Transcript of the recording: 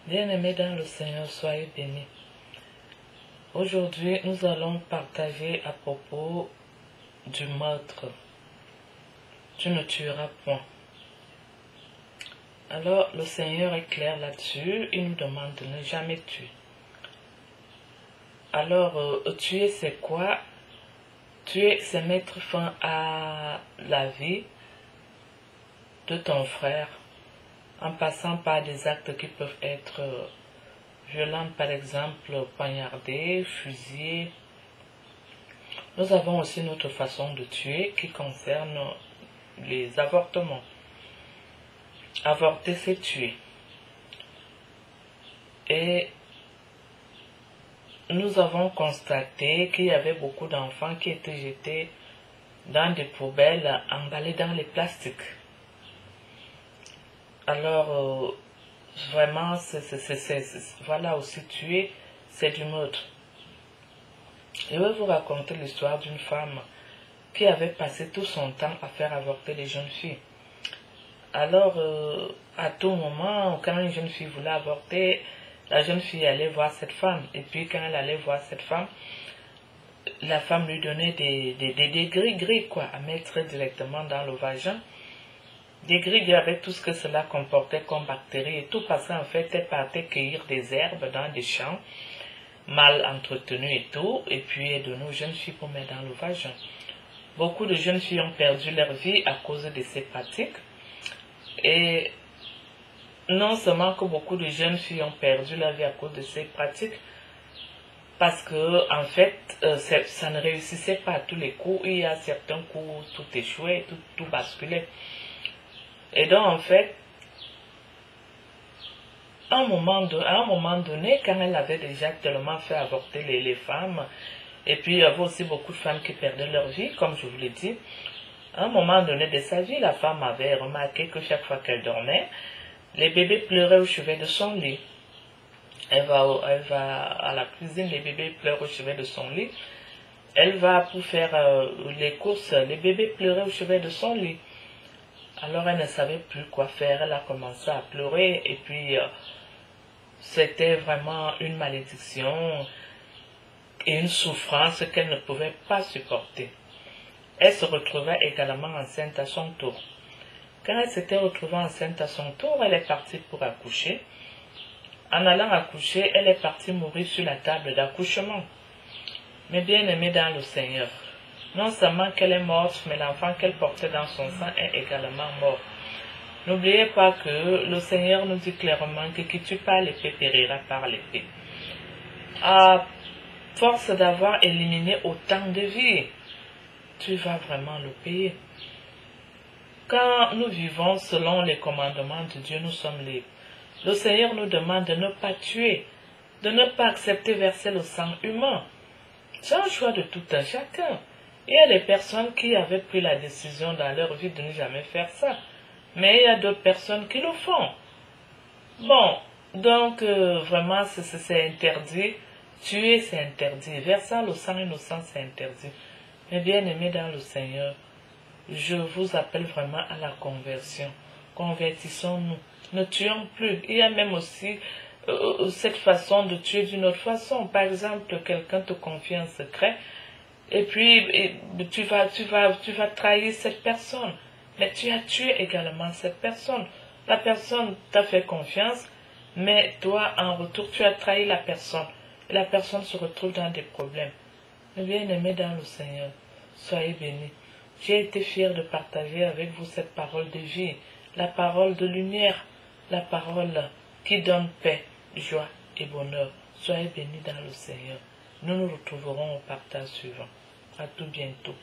Bien-aimés dans le Seigneur, soyez bénis. Aujourd'hui, nous allons partager à propos du meurtre. Tu ne tueras point. Alors, le Seigneur est clair là-dessus. Il nous demande de ne jamais tuer. Alors, tuer, c'est quoi? Tuer, c'est mettre fin à la vie de ton frère en passant par des actes qui peuvent être violents, par exemple poignarder, fusiller. Nous avons aussi notre façon de tuer qui concerne les avortements. Avorter, c'est tuer. Et nous avons constaté qu'il y avait beaucoup d'enfants qui étaient jetés dans des poubelles emballées dans les plastiques. Alors, vraiment, voilà aussi tuer, c'est du meurtre. Je vais vous raconter l'histoire d'une femme qui avait passé tout son temps à faire avorter les jeunes filles. Alors, à tout moment, quand une jeune fille voulait avorter, la jeune fille allait voir cette femme. Et puis, quand elle allait voir cette femme, la femme lui donnait des gris-gris, quoi, à mettre directement dans le vagin. Des gris avec tout ce que cela comportait comme bactéries et tout, parce qu'en fait, elle partait cueillir des herbes dans des champs mal entretenus et tout, et puis elle donnait aux jeunes filles pour mettre dans le vagin. Beaucoup de jeunes filles ont perdu leur vie à cause de ces pratiques, et non seulement que beaucoup de jeunes filles ont perdu leur vie à cause de ces pratiques, parce que en fait, ça ne réussissait pas à tous les coups. Il y a certains coups où tout échouait, tout basculait. Et donc, en fait, à un moment donné, quand elle avait déjà tellement fait avorter les femmes, et puis il y avait aussi beaucoup de femmes qui perdaient leur vie, comme je vous l'ai dit, à un moment donné de sa vie, la femme avait remarqué que chaque fois qu'elle dormait, les bébés pleuraient au chevet de son lit. Elle va à la cuisine, les bébés pleurent au chevet de son lit. Elle va pour faire les courses, les bébés pleuraient au chevet de son lit. Alors elle ne savait plus quoi faire, elle a commencé à pleurer et puis c'était vraiment une malédiction et une souffrance qu'elle ne pouvait pas supporter. Elle se retrouvait également enceinte à son tour. Quand elle s'était retrouvée enceinte à son tour, elle est partie pour accoucher. En allant accoucher, elle est partie mourir sur la table d'accouchement. Mais bien aimée dans le Seigneur, non seulement qu'elle est morte, mais l'enfant qu'elle portait dans son sein est également mort. N'oubliez pas que le Seigneur nous dit clairement que qui tue par l'épée périra par l'épée. À force d'avoir éliminé autant de vies, tu vas vraiment le payer. Quand nous vivons selon les commandements de Dieu, nous sommes libres. Le Seigneur nous demande de ne pas tuer, de ne pas accepter verser le sang humain. C'est un choix de tout un chacun. Il y a des personnes qui avaient pris la décision dans leur vie de ne jamais faire ça. Mais il y a d'autres personnes qui le font. Bon, donc vraiment c'est interdit. Tuer c'est interdit. Versant le sang innocent c'est interdit. Mais bien aimés dans le Seigneur, je vous appelle vraiment à la conversion. Convertissons-nous. Ne tuons plus. Il y a même aussi cette façon de tuer d'une autre façon. Par exemple, quelqu'un te confie un secret et puis tu vas trahir cette personne. Mais tu as tué également cette personne. La personne t'a fait confiance, mais toi, en retour, tu as trahi la personne. Et la personne se retrouve dans des problèmes. Mais bien aimé dans le Seigneur, soyez bénis. J'ai été fier de partager avec vous cette parole de vie, la parole de lumière, la parole qui donne paix, joie et bonheur. Soyez bénis dans le Seigneur. Nous nous retrouverons au partage suivant. À tout bientôt.